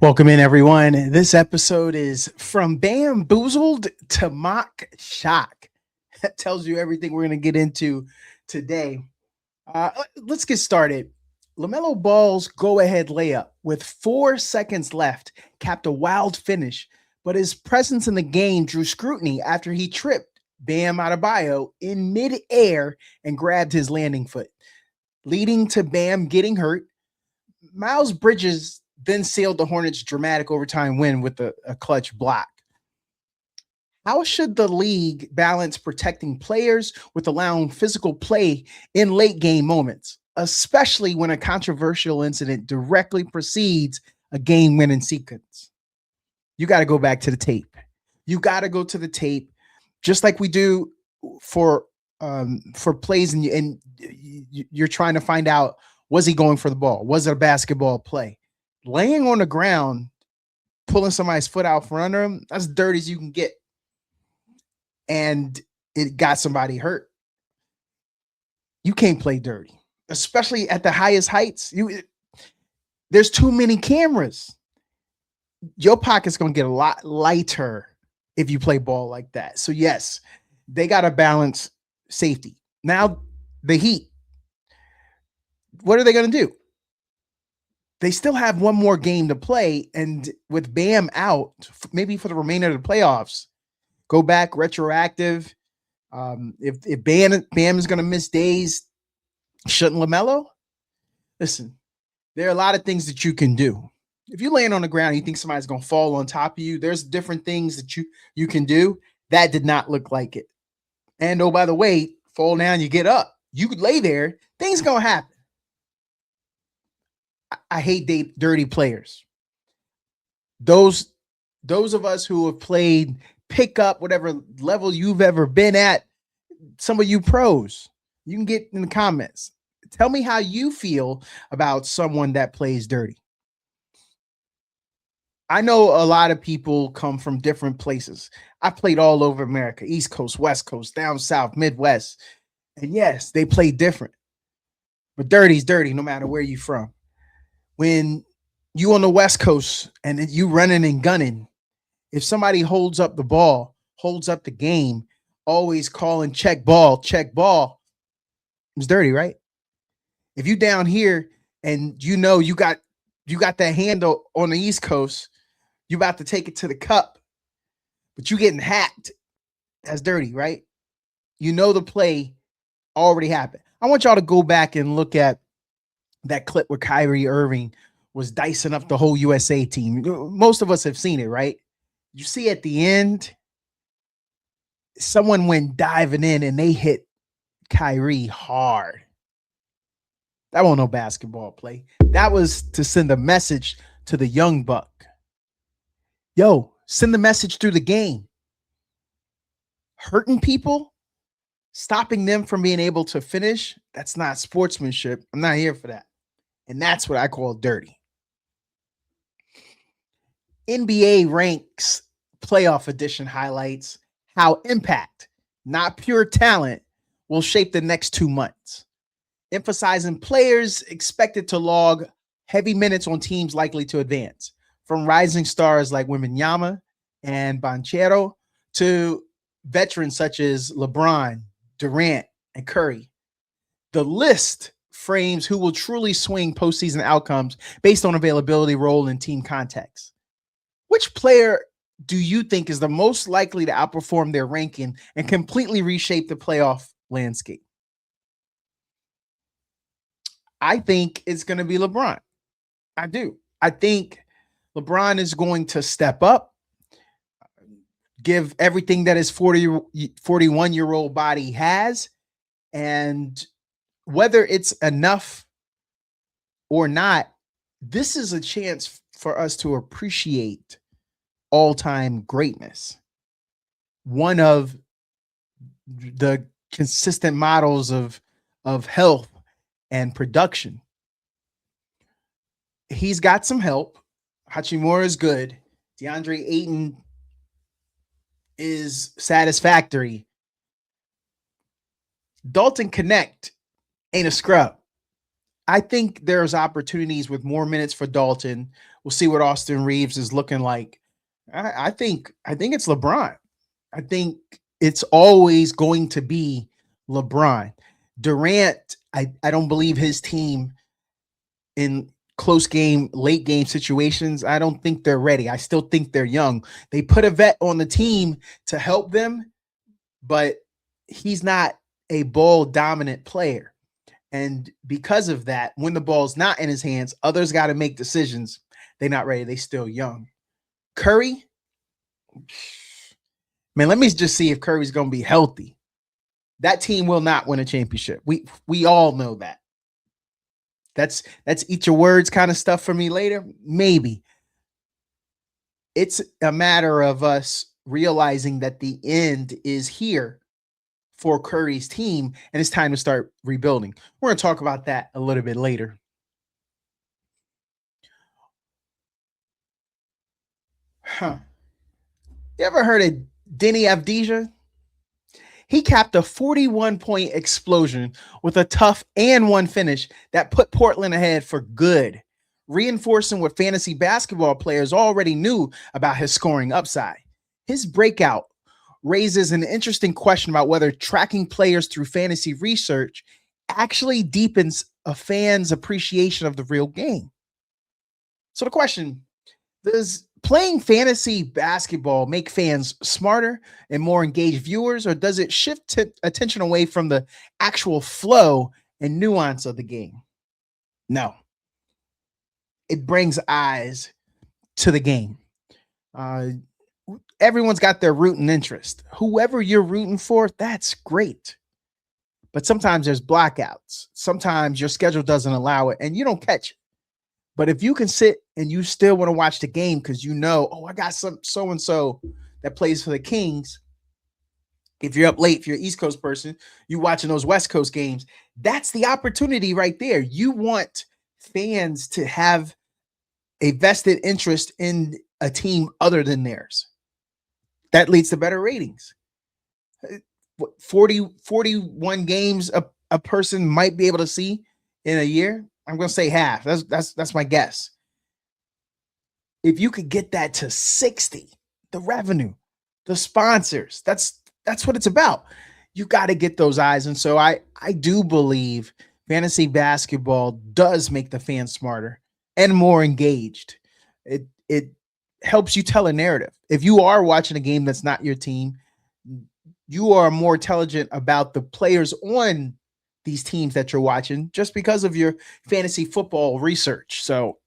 Welcome in, everyone. This episode is from Bam-Boozled to Mock Shock. That tells you everything we're going to get into today. Let's get started. LaMelo Ball's go-ahead layup with 4 seconds left capped a wild finish, but his presence in the game drew scrutiny after he tripped Bam Adebayo in mid-air and grabbed his landing foot, leading to Bam getting hurt. Miles Bridges then sealed the Hornets' dramatic overtime win with a clutch block. How should the league balance protecting players with allowing physical play in late game moments, especially when a controversial incident directly precedes a game-winning sequence? You got to go back to the tape. You got to go to the tape, just like we do for plays, and you're trying to find out, was he going for the ball? Was it a basketball play? Laying on the ground, pulling somebody's foot out from under him, that's dirty as you can get. And it got somebody hurt. You can't play dirty, especially at the highest heights. There's too many cameras. Your pocket's going to get a lot lighter if you play ball like that. So, yes, they got to balance safety. Now, the Heat, what are they going to do? They still have one more game to play, and with Bam out, maybe for the remainder of the playoffs, go back retroactive. If Bam is going to miss days, shouldn't LaMelo? Listen, there are a lot of things that you can do. If you land on the ground and you think somebody's going to fall on top of you, there's different things that you can do. That did not look like it. And oh, by the way, fall down, you get up. You could lay there. Things going to happen. I hate dirty players. Those of us who have played pickup, whatever level you've ever been at, some of you pros, you can get in the comments. Tell me how you feel about someone that plays dirty. I know a lot of people come from different places. I've played all over America, East Coast, West Coast, down South, Midwest. And yes, they play different. But dirty's dirty no matter where you're from. When you on the West Coast and you running and gunning, if somebody holds up the ball, holds up the game, always calling check ball, it's dirty, right? If you down here and you got that handle on the East Coast, you about to take it to the cup, but you getting hacked, that's dirty, right? You know the play already happened. I want y'all to go back and look at that clip where Kyrie Irving was dicing up the whole USA team. Most of us have seen it, right? You see at the end, someone went diving in and they hit Kyrie hard. That wasn't no basketball play. That was to send a message to the young buck. Yo, send the message through the game. Hurting people, stopping them from being able to finish, that's not sportsmanship. I'm not here for that. And that's what I call dirty. NBA ranks playoff edition highlights how impact, not pure talent, will shape the next 2 months, emphasizing players expected to log heavy minutes on teams likely to advance, from rising stars like Wembanyama and Banchero to veterans such as LeBron, Durant, and Curry. The list frames who will truly swing postseason outcomes based on availability, role, and team context. Which player do you think is the most likely to outperform their ranking and completely reshape the playoff landscape? I think it's going to be LeBron. I do. I think LeBron is going to step up, give everything that his 41-year-old body has, and whether it's enough or not, this is a chance for us to appreciate all-time greatness. One of the consistent models of health and production. He's got some help. Hachimura is good. DeAndre Ayton is satisfactory. Dalton Connect ain't a scrub. I think there's opportunities with more minutes for Dalton. We'll see what Austin Reeves is looking like. I think it's LeBron. I think it's always going to be LeBron. Durant, I don't believe his team in close game, late game situations. I don't think they're ready. I still think they're young. They put a vet on the team to help them, but he's not a ball dominant player. And because of that, when the ball's not in his hands, others got to make decisions. They're not ready. They still young. Curry, man, let me just see if Curry's going to be healthy. That team will not win a championship. We all know that. That's eat your words kind of stuff for me later. Maybe. It's a matter of us realizing that the end is here for Curry's team, and it's time to start rebuilding. We're going to talk about that a little bit later. Huh. You ever heard of Denny Avdija? He capped a 41-point explosion with a tough and one finish that put Portland ahead for good, reinforcing what fantasy basketball players already knew about his scoring upside. His breakout raises an interesting question about whether tracking players through fantasy research actually deepens a fan's appreciation of the real game. So the question, does playing fantasy basketball make fans smarter and more engaged viewers, or does it shift attention away from the actual flow and nuance of the game? No. It brings eyes to the game. Everyone's got their rooting interest. Whoever you're rooting for, that's great. But sometimes there's blackouts. Sometimes your schedule doesn't allow it and you don't catch it. But if you can sit and you still want to watch the game because you know, oh, I got some so-and-so that plays for the Kings. If you're up late, if you're an East Coast person, you watching those West Coast games, that's the opportunity right there. You want fans to have a vested interest in a team other than theirs. That leads to better ratings. 41 games a person might be able to see in a year. I'm going to say half. That's my guess. If you could get that to 60, the revenue, the sponsors, that's what it's about. You got to get those eyes. And so I do believe fantasy basketball does make the fans smarter and more engaged. It helps you tell a narrative. If you are watching a game that's not your team, you are more intelligent about the players on these teams that you're watching just because of your fantasy football research. So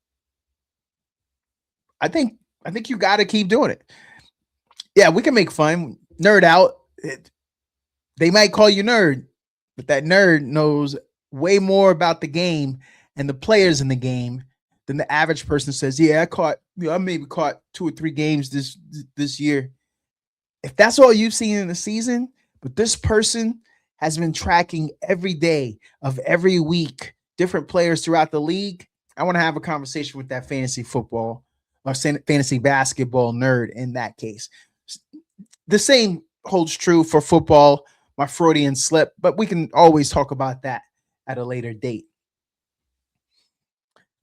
I think you got to keep doing it. Yeah, we can make fun, nerd out. They might call you nerd, but that nerd knows way more about the game and the players in the game than the average person says, yeah, I maybe caught 2 or 3 games this year. If that's all you've seen in the season, but this person has been tracking every day of every week, different players throughout the league, I want to have a conversation with that fantasy football or fantasy basketball nerd in that case. The same holds true for football, my Freudian slip, but we can always talk about that at a later date.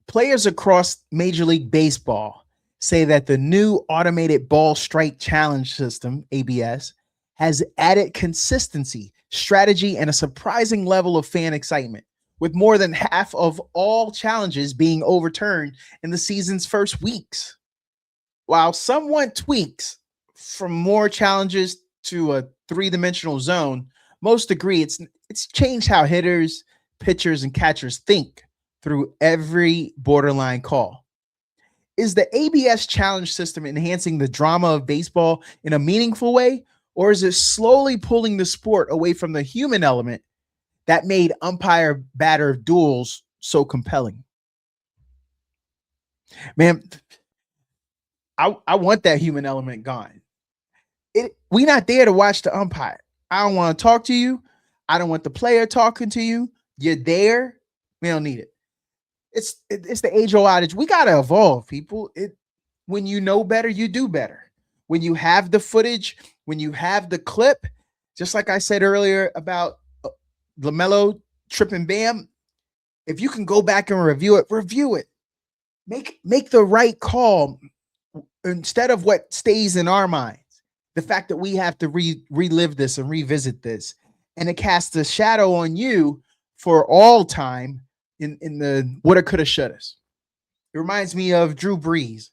Players across Major League Baseball say that the new automated ball strike challenge system, ABS, has added consistency, strategy, and a surprising level of fan excitement, with more than half of all challenges being overturned in the season's first weeks. While some want tweaks from more challenges to a 3-dimensional zone, most agree it's changed how hitters, pitchers, and catchers think through every borderline call. Is the ABS challenge system enhancing the drama of baseball in a meaningful way, or is it slowly pulling the sport away from the human element that made umpire-batter duels so compelling? Man, I want that human element gone. We're not there to watch the umpire. I don't want to talk to you. I don't want the player talking to you. You're there. We don't need it. It's the age-old adage. We got to evolve, people. When you know better, you do better. When you have the footage, when you have the clip, just like I said earlier about LaMelo tripping Bam, If you can go back and review it, review it. Make the right call instead of what stays in our minds. The fact that we have to relive this and revisit this, and it casts a shadow on you for all time in the woulda, coulda, shouldas. It reminds me of Drew Brees.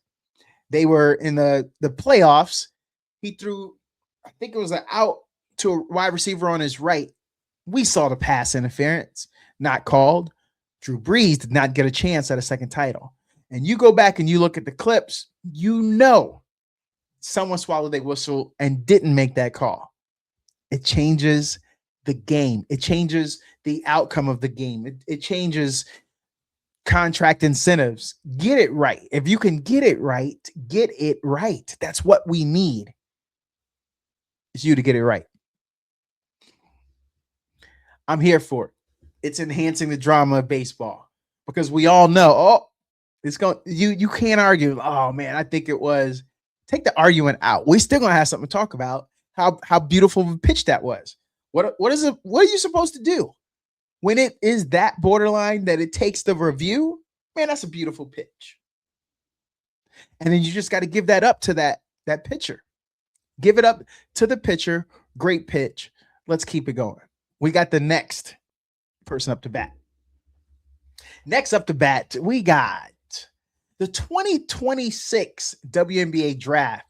They were in the playoffs. He threw, I think it was an out to a wide receiver on his right. We saw the pass interference, not called. Drew Brees did not get a chance at a second title. And you go back and you look at the clips, you know someone swallowed a whistle and didn't make that call. It changes the game. It changes the outcome of the game. It changes contract incentives. Get it right. If you can get it right, get it right. That's what we need. Is you to get it right. I'm here for it. It's enhancing the drama of baseball because we all know, it's going, you can't argue. Oh man, I think it was. Take the argument out. We still gonna have something to talk about. How beautiful of a pitch that was. What is it? What are you supposed to do when it is that borderline that it takes the review? Man, that's a beautiful pitch. And then you just got to give that up to that pitcher. Give it up to the pitcher. Great pitch. Let's keep it going. We got the next person up to bat. Next up to bat, we got the 2026 WNBA draft.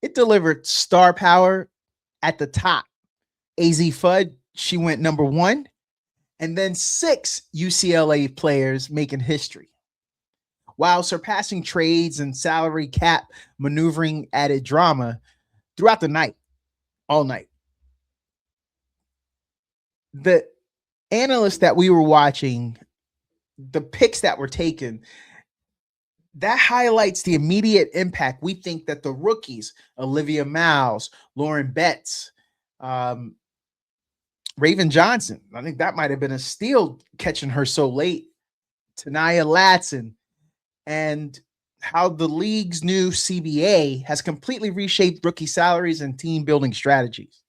It delivered star power at the top. AZ Fudd, she went number 1. And then 6 UCLA players making history. While surpassing trades and salary cap maneuvering added drama throughout the night, all night. The analysts that we were watching, the picks that were taken, that highlights the immediate impact we think that the rookies, Olivia Miles, Lauren Betts, Raven Johnson, I think that might have been a steal catching her so late, Tanaya Latson, and how the league's new CBA has completely reshaped rookie salaries and team building strategies.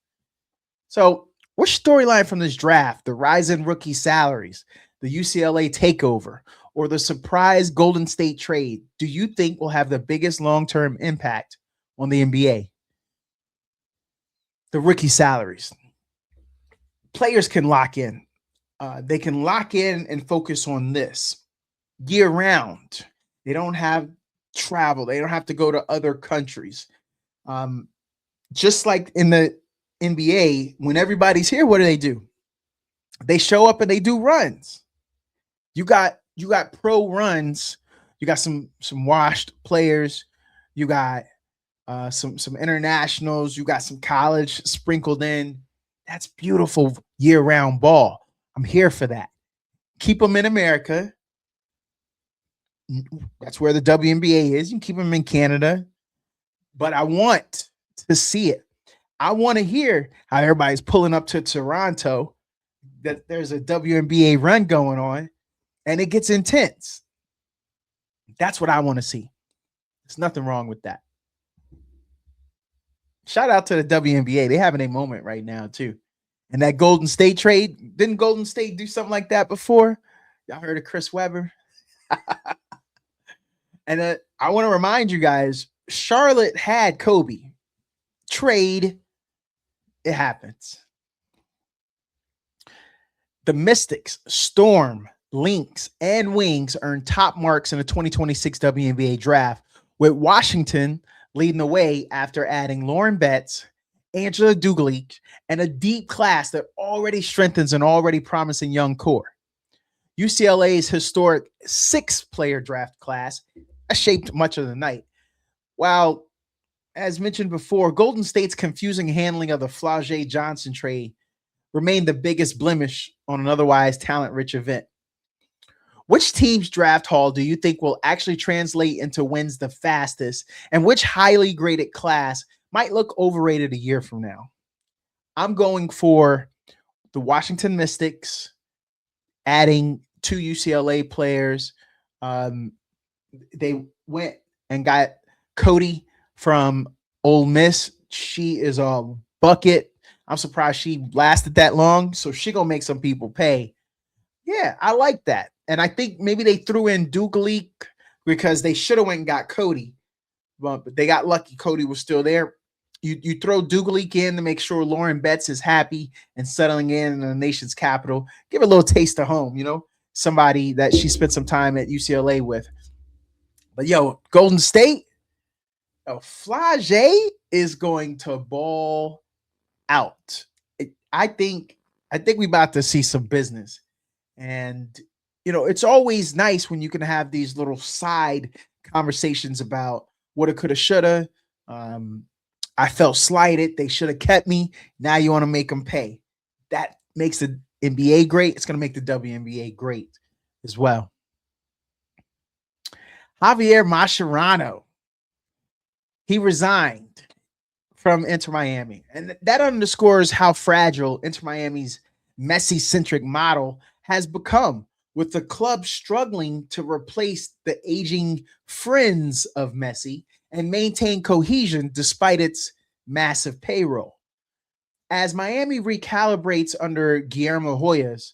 So which storyline from this draft, the rise in rookie salaries, the UCLA takeover, or the surprise Golden State trade, do you think will have the biggest long-term impact on the NBA? The rookie salaries. Players can lock in. They can lock in and focus on this year round. They don't have travel. They don't have to go to other countries. Just like in the NBA, when everybody's here, what do? They show up and they do runs. You got pro runs. You got some washed players. You got some internationals. You got some college sprinkled in. That's beautiful year-round ball. I'm here for that. Keep them in America. That's where the WNBA is. You can keep them in Canada. But I want to see it. I want to hear how everybody's pulling up to Toronto, that there's a WNBA run going on, and it gets intense. That's what I want to see. There's nothing wrong with that. Shout out to the WNBA. They're having a moment right now, too. And that Golden State trade, didn't Golden State do something like that before? Y'all heard of Chris Webber? And I want to remind you guys, Charlotte had Kobe. Trade, it happens. The Mystics, Storm, Lynx, and Wings earned top marks in the 2026 WNBA draft, with Washington leading the way after adding Lauren Betts, Angela Duglick, and a deep class that already strengthens an already promising young core. UCLA's historic 6-player draft class shaped much of the night. While, as mentioned before, Golden State's confusing handling of the Flau'jae Johnson trade remained the biggest blemish on an otherwise talent-rich event. Which team's draft haul do you think will actually translate into wins the fastest, and which highly graded class might look overrated a year from now? I'm going for the Washington Mystics, adding 2 UCLA players. They went and got Cody from Ole Miss. She is a bucket. I'm surprised she lasted that long, so she gonna make some people pay. Yeah, I like that. And I think maybe they threw in Dugalik because they should have went and got Cody, but they got lucky. Cody was still there. You throw Dugalik in to make sure Lauren Betts is happy and settling in the nation's capital. Give a little taste of home, somebody that she spent some time at UCLA with. But yo, Golden State, Flage is going to ball out. I think we about to see some business. And it's always nice when you can have these little side conversations about woulda, coulda, shoulda. I felt slighted. They should have kept me. Now you want to make them pay. That makes the NBA great. It's going to make the WNBA great as well. Javier Mascherano, he resigned from Inter Miami. And that underscores how fragile Inter Miami's Messi-centric model has become, with the club struggling to replace the aging friends of Messi and maintain cohesion despite its massive payroll. As Miami recalibrates under Guillermo Hoyas,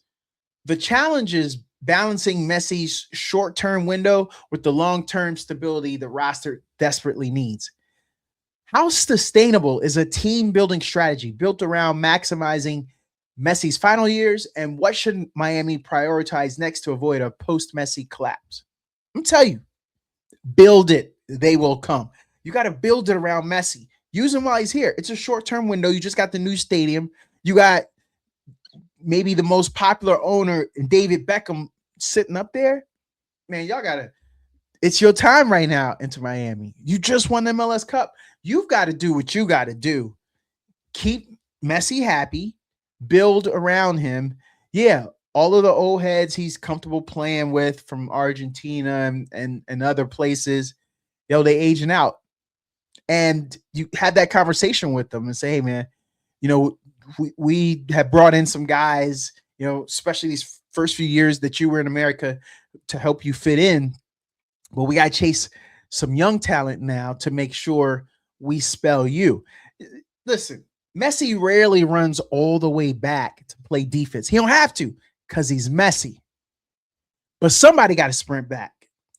the challenge is balancing Messi's short-term window with the long-term stability the roster desperately needs. How sustainable is a team-building strategy built around maximizing Messi's final years, and what should Miami prioritize next to avoid a post-Messi collapse? I'm telling you, build it. They will come. You got to build it around Messi. Use him while he's here. It's a short-term window. You just got the new stadium. You got maybe the most popular owner, David Beckham, sitting up there. Man, y'all got to – it's your time right now into Miami. You just won the MLS Cup. You've got to do what you got to do. Keep Messi happy. Build around him. Yeah, all of the old heads he's comfortable playing with from Argentina and other places, they aging out. And you had that conversation with them and say, hey, man, we have brought in some guys, especially these first few years that you were in America to help you fit in. But we got to chase some young talent now to make sure we spell you. Listen, Messi rarely runs all the way back to play defense. He don't have to because he's Messi. But somebody got to sprint back.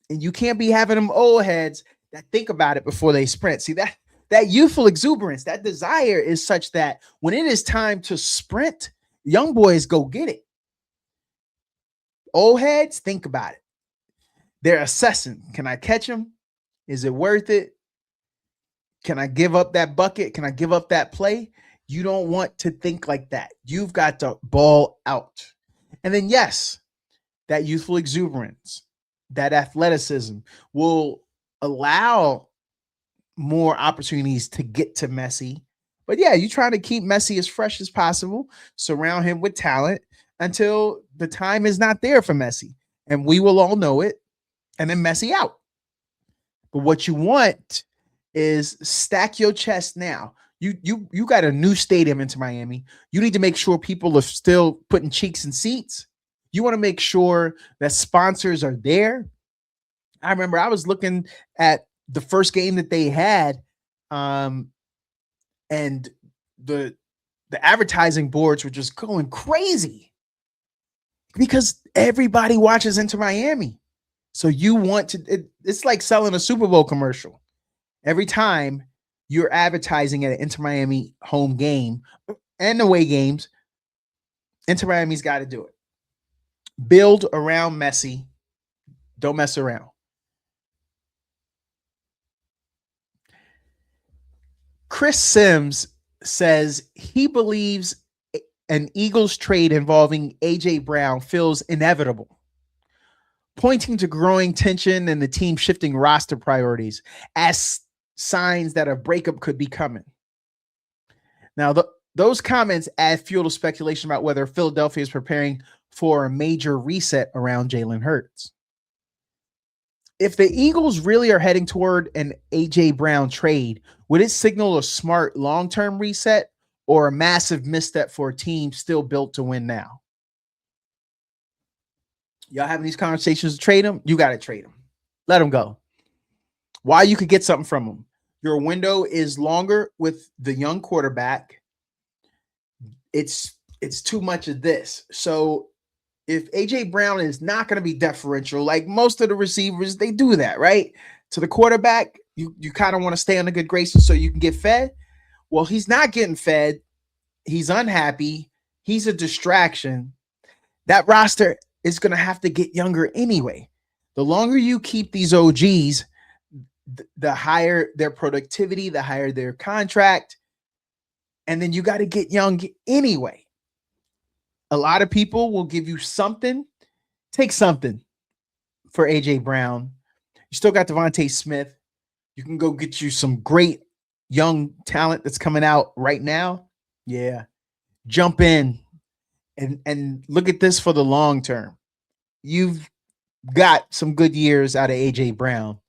And you can't be having them old heads that think about it before they sprint. See, that youthful exuberance, that desire is such that when it is time to sprint, young boys go get it. Old heads, think about it. They're assessing. Can I catch him? Is it worth it? Can I give up that bucket? Can I give up that play? You don't want to think like that. You've got to ball out. And then, yes, that youthful exuberance, that athleticism will allow more opportunities to get to Messi. But yeah, you're trying to keep Messi as fresh as possible, surround him with talent until the time is not there for Messi. And we will all know it. And then Messi out. But what you want is stack your chest now. You got a new stadium into Miami. You need to make sure people are still putting cheeks in seats. You want to make sure that sponsors are there. I remember I was looking at the first game that they had, and the advertising boards were just going crazy because everybody watches Inter Miami. So you want to, it's like selling a Super Bowl commercial. Every time you're advertising at an Inter Miami home game and away games, Inter Miami's got to do it. Build around Messi. Don't mess around. Chris Sims says he believes an Eagles trade involving A.J. Brown feels inevitable, pointing to growing tension and the team shifting roster priorities as signs that a breakup could be coming. Now, those comments add fuel to speculation about whether Philadelphia is preparing for a major reset around Jalen Hurts. If the Eagles really are heading toward an A.J. Brown trade, would it signal a smart long-term reset or a massive misstep for a team still built to win now? Y'all having these conversations to trade him? You got to trade him. Let him go. Why? You could get something from him. Your window is longer with the young quarterback. It's too much of this. So if AJ Brown is not going to be deferential, like most of the receivers, they do that, right? To the quarterback, you kind of want to stay on the good graces so you can get fed. Well, he's not getting fed. He's unhappy. He's a distraction. That roster is going to have to get younger anyway. The longer you keep these OGs, the higher their productivity, the higher their contract. And then you got to get young anyway. A lot of people will give you something. Take something for AJ Brown. You still got Devontae Smith. You can go get you some great young talent that's coming out right now. Yeah. Jump in and look at this for the long term. You've got some good years out of AJ Brown,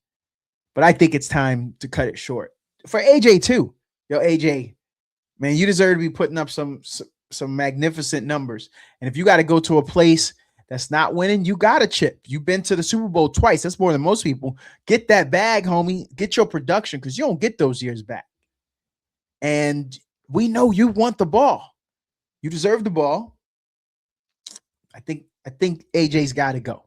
but I think it's time to cut it short. For AJ too. Yo, AJ, man, you deserve to be putting up some magnificent numbers. And if you got to go to a place that's not winning, you got to chip. You've been to the Super Bowl twice. That's more than most people. Get that bag, homie. Get your production because you don't get those years back. And we know you want the ball. You deserve the ball. I think AJ's got to go.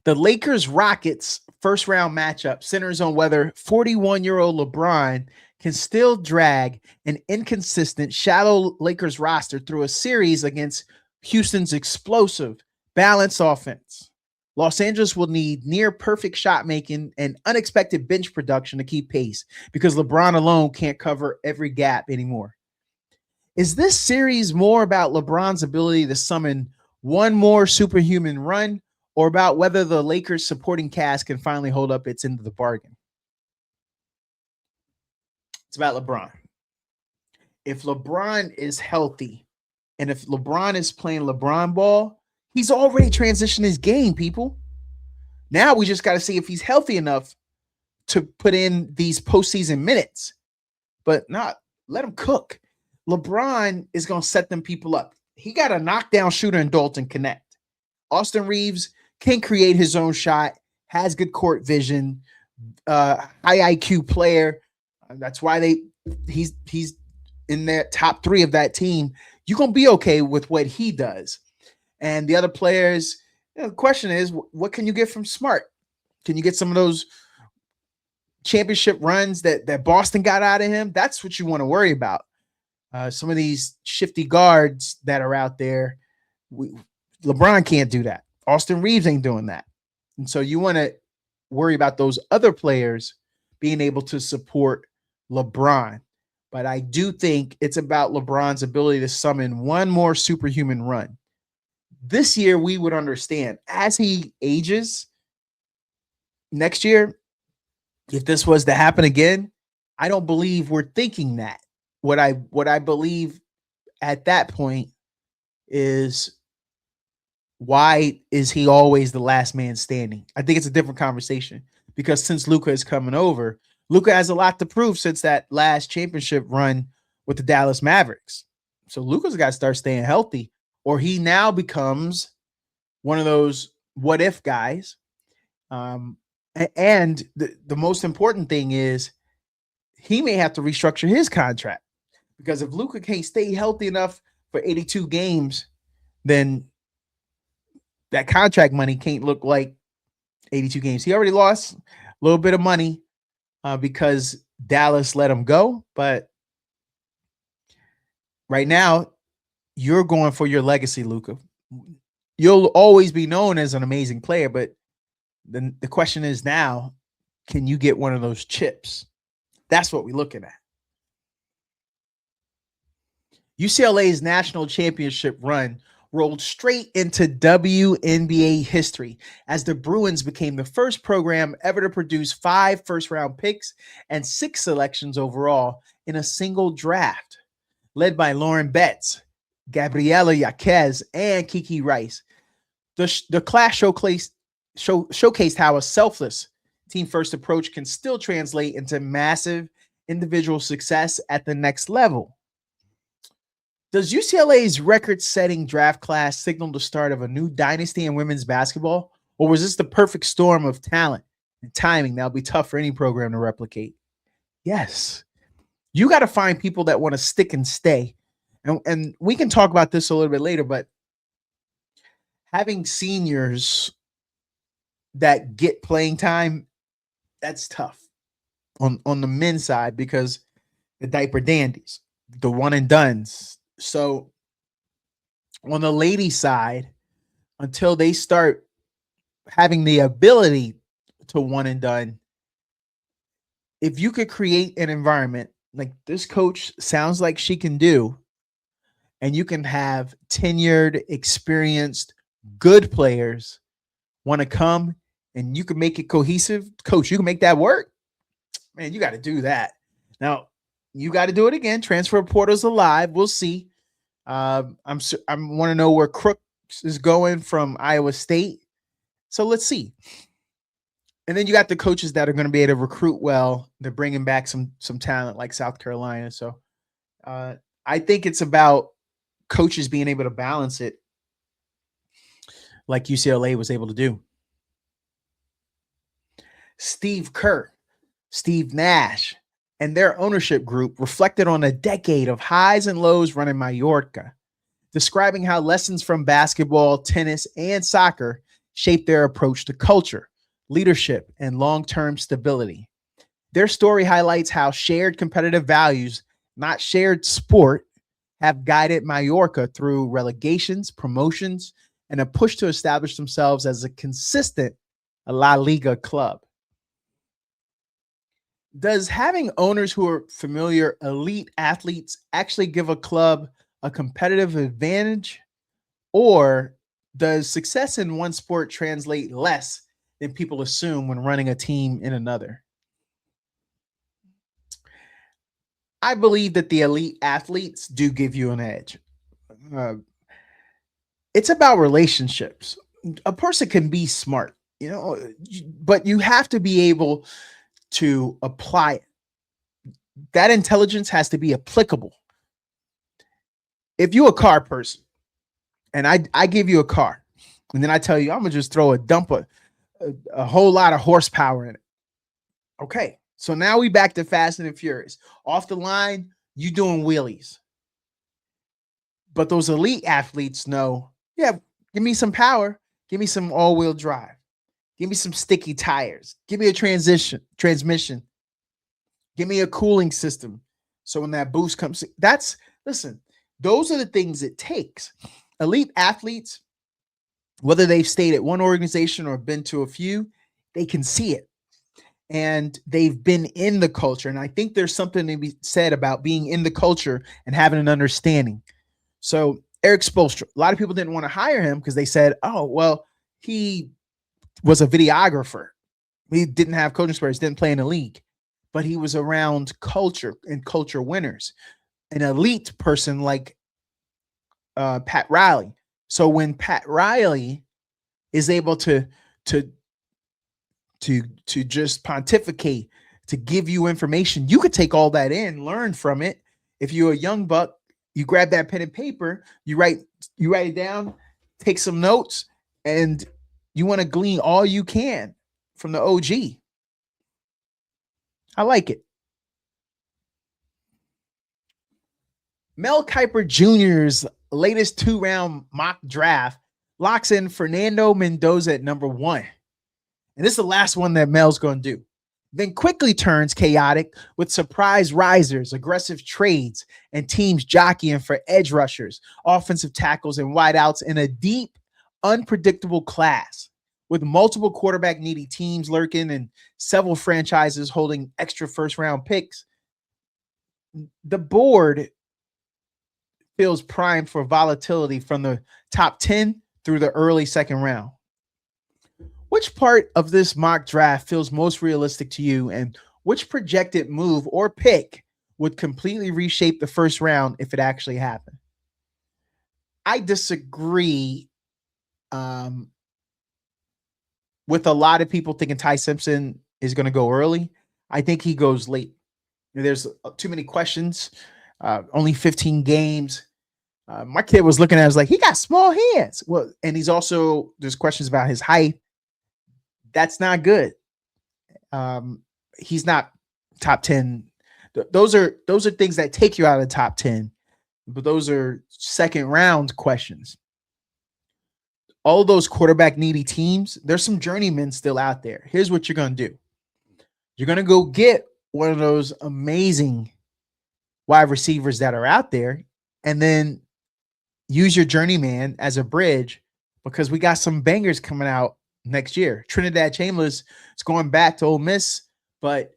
The Lakers-Rockets first round matchup centers on whether 41-year-old LeBron can still drag an inconsistent, shallow Lakers roster through a series against Houston's explosive, balanced offense. Los Angeles will need near perfect shot making and unexpected bench production to keep pace because LeBron alone can't cover every gap anymore. Is this series more about LeBron's ability to summon one more superhuman run or about whether the Lakers supporting cast can finally hold up its end of the bargain? It's about LeBron. If LeBron is healthy and if LeBron is playing LeBron ball, he's already transitioned his game, people. Now we just got to see if he's healthy enough to put in these postseason minutes, but not let him cook. LeBron is going to set them people up. He got a knockdown shooter in Dalton Connect. Austin Reeves can create his own shot, has good court vision, high IQ player. That's why he's in their top 3 of that team. You're going to be okay with what he does. And the other players, the question is, what can you get from Smart? Can you get some of those championship runs that Boston got out of him? That's what you want to worry about. Some of these shifty guards that are out there, LeBron can't do that. Austin Reeves ain't doing that. And so you want to worry about those other players being able to support LeBron. But I do think it's about LeBron's ability to summon one more superhuman run. This year, we would understand as he ages next year, if this was to happen again, I don't believe we're thinking that. What I believe at that point is, why is he always the last man standing? I think it's a different conversation because since Luka is coming over, Luka has a lot to prove since that last championship run with the Dallas Mavericks. So Luka's got to start staying healthy, or he now becomes one of those what if guys. And the most important thing is he may have to restructure his contract, because if Luka can't stay healthy enough for 82 games, then that contract money can't look like 82 games. He already lost a little bit of money because Dallas let him go. But right now, you're going for your legacy, Luka. You'll always be known as an amazing player, but then the question is now, can you get one of those chips? That's what we're looking at. UCLA's national championship run rolled straight into WNBA history as the Bruins became the first program ever to produce 5 first-round picks and 6 selections overall in a single draft. Led by Lauren Betts, Gabriela Yaquez, and Kiki Rice, the class showcased how a selfless team-first approach can still translate into massive individual success at the next level. Does UCLA's record-setting draft class signal the start of a new dynasty in women's basketball, or was this the perfect storm of talent and timing that'll be tough for any program to replicate? Yes. You got to find people that want to stick and stay. And we can talk about this a little bit later, but having seniors that get playing time, that's tough on the men's side because the diaper dandies, the one and dones. So on the lady side, until they start having the ability to one and done, if you could create an environment like this coach sounds like she can do, and you can have tenured, experienced, good players want to come and you can make it cohesive, coach, you can make that work, man, you got to do that. Now, you got to do it again. Transfer portal's alive. We'll see. I want to know where Crooks is going from Iowa State. So let's see. And then you got the coaches that are going to be able to recruit well. They're bringing back some talent like South Carolina. So I think it's about coaches being able to balance it like UCLA was able to do. Steve Kerr, Steve Nash, and their ownership group reflected on a decade of highs and lows running Mallorca, describing how lessons from basketball, tennis, and soccer shaped their approach to culture, leadership, and long-term stability. Their story highlights how shared competitive values, not shared sport, have guided Mallorca through relegations, promotions, and a push to establish themselves as a consistent La Liga club. Does having owners who are familiar elite athletes actually give a club a competitive advantage? Or does success in one sport translate less than people assume when running a team in another? I believe that the elite athletes do give you an edge. It's about relationships. A person can be smart, but you have to be able to apply it. That intelligence has to be applicable. If you're a car person and I give you a car and then I tell you, I'm going to just throw a whole lot of horsepower in it. Okay. So now we back to Fast and Furious. Off the line, you doing wheelies. But those elite athletes know, yeah, give me some power. Give me some all-wheel drive. Give me some sticky tires. Give me a transmission. Give me a cooling system. So when that boost comes, listen, those are the things it takes. Elite athletes, whether they've stayed at one organization or been to a few, they can see it. And they've been in the culture. And I think there's something to be said about being in the culture and having an understanding. So Eric Spoelstra, a lot of people didn't want to hire him because they said, oh, well, he was a videographer. He didn't have coaching experience, didn't play in the league, but he was around culture and culture winners, an elite person like Pat Riley. So when Pat Riley is able to just pontificate, to give you information, you could take all that in, learn from it. If you're a young buck, you grab that pen and paper, you write it down, take some notes, and you want to glean all you can from the OG. I like it. Mel Kiper Jr.'s latest 2-round mock draft locks in Fernando Mendoza at number 1. And this is the last one that Mel's going to do. Then quickly turns chaotic with surprise risers, aggressive trades, and teams jockeying for edge rushers, offensive tackles, and wideouts in a deep, unpredictable class with multiple quarterback-needy teams lurking and several franchises holding extra first-round picks. The board feels primed for volatility from the top 10 through the early second round. Which part of this mock draft feels most realistic to you, and which projected move or pick would completely reshape the first round if it actually happened? I disagree with a lot of people thinking Ty Simpson is going to go early. I think he goes late. There's too many questions, only 15 games. My kid was looking at it, was like, he got small hands. Well, and there's questions about his height. That's not good. He's not top 10. Those are things that take you out of the top 10, but those are second round questions. all those quarterback needy teams, there's some journeymen still out there. Here's what you're going to do. You're going to go get one of those amazing wide receivers that are out there, and then use your journeyman as a bridge, because we got some bangers coming out next year. Trinidad Chambers is going back to Ole Miss, but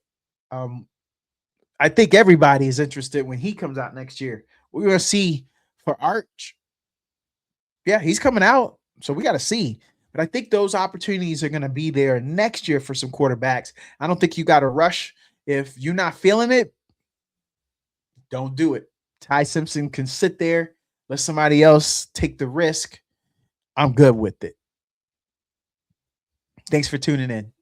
I think everybody is interested when he comes out next year. We're going to see for Arch. Yeah, he's coming out, so we got to see. But I think those opportunities are going to be there next year for some quarterbacks. I don't think you got to rush. If you're not feeling it, don't do it. Ty Simpson can sit there, let somebody else take the risk. I'm good with it. Thanks for tuning in.